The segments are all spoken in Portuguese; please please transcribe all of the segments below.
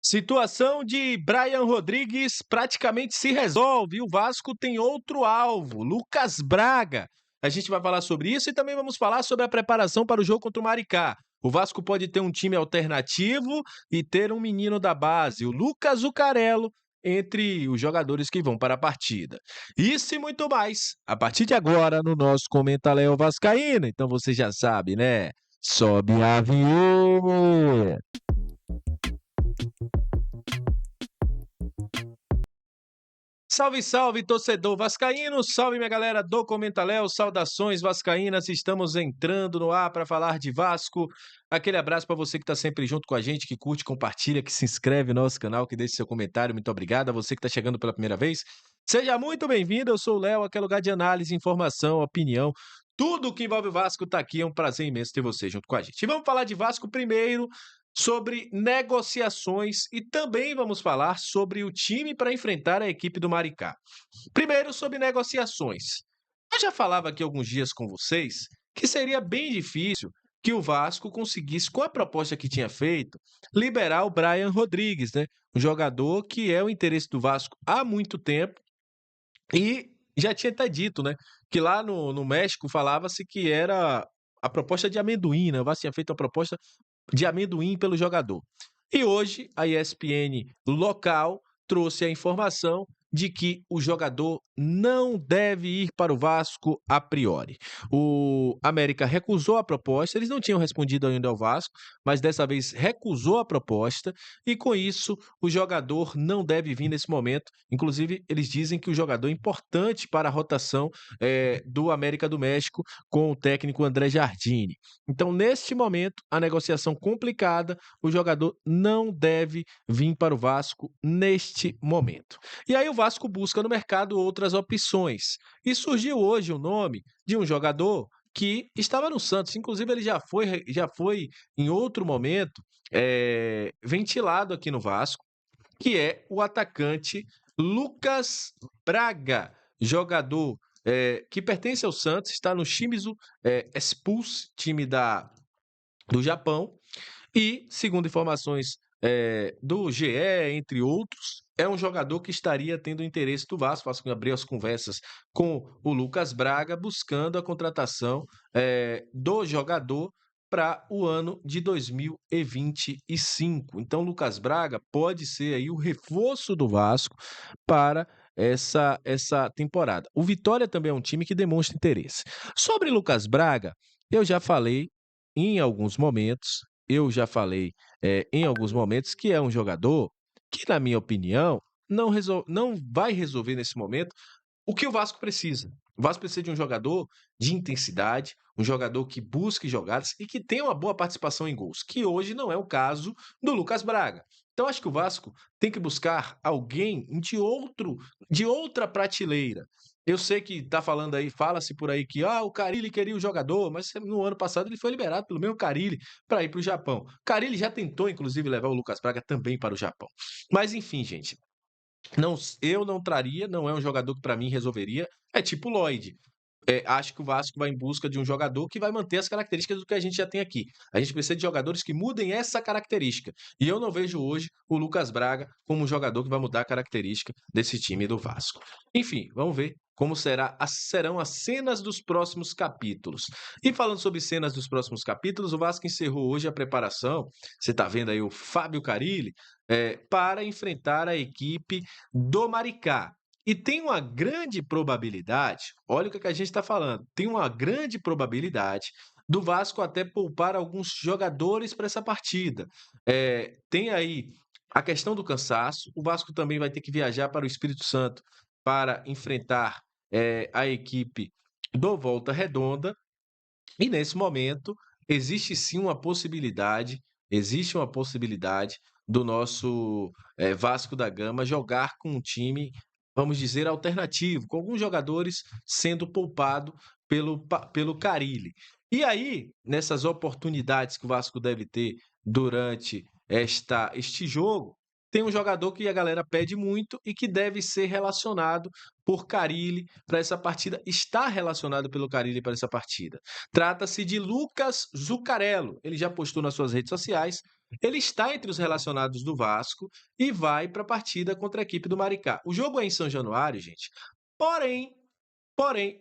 Situação de Brian Rodrigues praticamente se resolve e o Vasco tem outro alvo, Lucas Braga. A gente vai falar sobre isso e também vamos falar sobre a preparação para o jogo contra o Maricá. O Vasco pode ter um time alternativo e ter um menino da base, o Lucas Zucarello, entre os jogadores que vão para a partida. Isso e muito mais, a partir de agora no nosso Comenta Léo Vascaíno. Então você já sabe, né? Sobe a vinheta! Salve, salve, torcedor vascaíno! Salve, minha galera do Comenta Léo! Saudações vascaínas! Estamos entrando no ar para falar de Vasco. Aquele abraço para você que está sempre junto com a gente, que curte, compartilha, que se inscreve no nosso canal, que deixa seu comentário. Muito obrigado. A você que está chegando pela primeira vez, seja muito bem-vindo. Eu sou o Léo, aquele lugar de análise, informação, opinião. Tudo que envolve o Vasco está aqui. É um prazer imenso ter você junto com a gente. E vamos falar de Vasco primeiro, sobre negociações e também vamos falar sobre o time para enfrentar a equipe do Maricá. Primeiro, sobre negociações. Eu já falava aqui alguns dias com vocês que seria bem difícil que o Vasco conseguisse, com a proposta que tinha feito, liberar o Brian Rodrigues, né? Um jogador que é o interesse do Vasco há muito tempo e já tinha até dito, né? Que lá no México falava-se que era a proposta de amendoim, né? O Vasco tinha feito a proposta de amendoim pelo jogador. E hoje a ESPN local trouxe a informação de que o jogador não deve ir para o Vasco a priori. O América recusou a proposta, eles não tinham respondido ainda ao Vasco, mas dessa vez recusou a proposta e com isso o jogador não deve vir nesse momento. Inclusive, eles dizem que o jogador é importante para a rotação do América do México com o técnico André Jardine. Então, neste momento, a negociação complicada, o jogador não deve vir para o Vasco neste momento. E aí o Vasco busca no mercado outras opções. E surgiu hoje o nome de um jogador que estava no Santos, inclusive ele já foi em outro momento ventilado aqui no Vasco, que é o atacante Lucas Braga, jogador que pertence ao Santos, está no Shimizu S-Pulse, time do Japão, e, segundo informações do GE, entre outros, é um jogador que estaria tendo interesse do Vasco. O Vasco abriu as conversas com o Lucas Braga, buscando a contratação do jogador para o ano de 2025. Então, Lucas Braga pode ser aí o reforço do Vasco para essa temporada. O Vitória também é um time que demonstra interesse. Sobre Lucas Braga, eu já falei em alguns momentos, em alguns momentos que é um jogador que, na minha opinião, não vai resolver nesse momento o que o Vasco precisa. O Vasco precisa de um jogador de intensidade, um jogador que busque jogadas e que tenha uma boa participação em gols, que hoje não é o caso do Lucas Braga. Então acho que o Vasco tem que buscar alguém de outra prateleira. Eu sei que tá falando aí, fala-se por aí que o Carille queria o jogador, mas no ano passado ele foi liberado pelo mesmo Carille para ir para o Japão. Carille já tentou, inclusive, levar o Lucas Braga também para o Japão. Mas enfim, gente, eu não traria, não é um jogador que para mim resolveria. É tipo o Lloyd. Acho que o Vasco vai em busca de um jogador que vai manter as características do que a gente já tem aqui. A gente precisa de jogadores que mudem essa característica. E eu não vejo hoje o Lucas Braga como um jogador que vai mudar a característica desse time do Vasco. Enfim, vamos ver como serão as cenas dos próximos capítulos. E falando sobre cenas dos próximos capítulos, o Vasco encerrou hoje a preparação, você está vendo aí o Fábio Carille, para enfrentar a equipe do Maricá. E tem uma grande probabilidade, olha o que a gente está falando, tem uma grande probabilidade do Vasco até poupar alguns jogadores para essa partida. Tem aí a questão do cansaço, o Vasco também vai ter que viajar para o Espírito Santo para enfrentar a equipe do Volta Redonda, e nesse momento existe uma possibilidade do nosso Vasco da Gama jogar com um time, vamos dizer, alternativo, com alguns jogadores sendo poupado pelo Carille. E aí, nessas oportunidades que o Vasco deve ter durante este jogo, tem um jogador que a galera pede muito e que deve ser relacionado por Carille para essa partida, está relacionado pelo Carille para essa partida. Trata-se de Lucas Zucarello. Ele já postou nas suas redes sociais ele está entre os relacionados do Vasco e vai para a partida contra a equipe do Maricá. O jogo é em São Januário, gente, porém,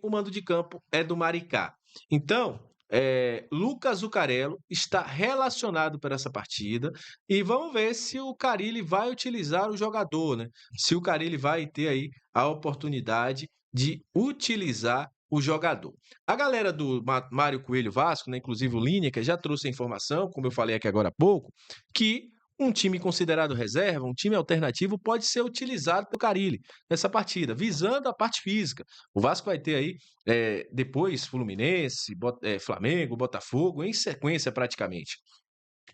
o mando de campo é do Maricá. Então, Lucas Zucarello está relacionado para essa partida e vamos ver se o Carille vai utilizar o jogador, né? Se o Carille vai ter aí a oportunidade de utilizar o jogador. A galera do Mário Coelho Vasco, né, inclusive o Lineker, já trouxe a informação, como eu falei aqui agora há pouco, que um time considerado reserva, um time alternativo, pode ser utilizado pelo Carille nessa partida, visando a parte física. O Vasco vai ter aí depois Fluminense, Flamengo, Botafogo, em sequência praticamente.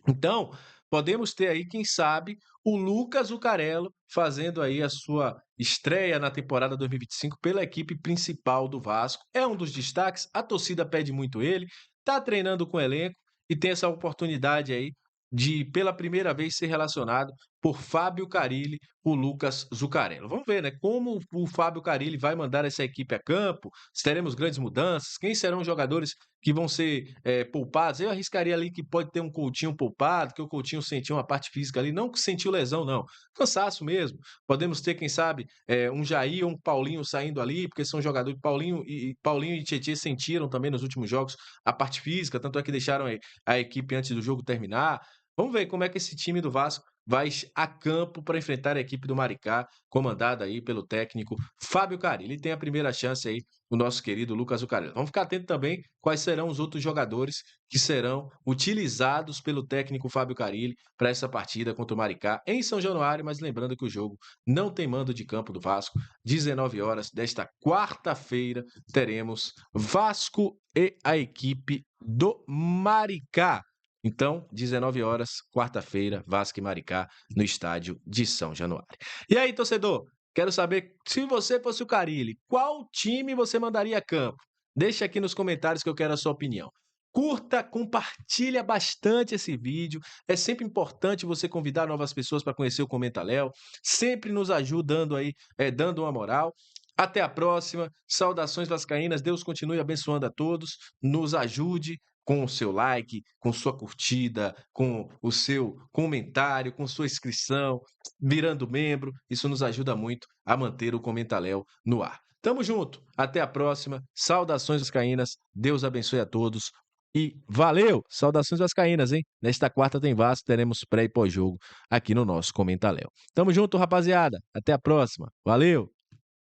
Então, podemos ter aí, quem sabe, o Lucas Zucarello fazendo aí a sua estreia na temporada 2025 pela equipe principal do Vasco. É um dos destaques, a torcida pede muito ele, está treinando com o elenco e tem essa oportunidade aí de, pela primeira vez, ser relacionado por Fábio Carille, o Lucas Zucarello. Vamos ver, né, como o Fábio Carille vai mandar essa equipe a campo, se teremos grandes mudanças, quem serão os jogadores que vão ser poupados. Eu arriscaria ali que pode ter um Coutinho poupado, que o Coutinho sentiu uma parte física ali, não que sentiu lesão, não, cansaço mesmo. Podemos ter, quem sabe, um Jair ou um Paulinho saindo ali, porque são jogadores. Paulinho e Tietê sentiram também nos últimos jogos a parte física, tanto é que deixaram a equipe antes do jogo terminar. Vamos ver como é que esse time do Vasco vai a campo para enfrentar a equipe do Maricá, comandada aí pelo técnico Fábio Carille. Ele tem a primeira chance aí, o nosso querido Lucas Zucarello. Vamos ficar atento também quais serão os outros jogadores que serão utilizados pelo técnico Fábio Carille para essa partida contra o Maricá em São Januário, mas lembrando que o jogo não tem mando de campo do Vasco. 19 horas desta quarta-feira teremos Vasco e a equipe do Maricá. Então, 19 horas, quarta-feira, Vasco e Maricá, no estádio de São Januário. E aí, torcedor, quero saber, se você fosse o Carille, qual time você mandaria a campo? Deixa aqui nos comentários que eu quero a sua opinião. Curta, compartilha bastante esse vídeo. É sempre importante você convidar novas pessoas para conhecer o Comenta Léo. Sempre nos ajudando aí, dando uma moral. Até a próxima. Saudações vascaínas. Deus continue abençoando a todos. Nos ajude com o seu like, com sua curtida, com o seu comentário, com sua inscrição, virando membro. Isso nos ajuda muito a manter o Comenta Léo no ar. Tamo junto. Até a próxima. Saudações vascaínas. Deus abençoe a todos. E valeu! Saudações vascaínas, hein? Nesta quarta tem Vasco, teremos pré e pós-jogo aqui no nosso Comenta Léo. Tamo junto, rapaziada. Até a próxima. Valeu!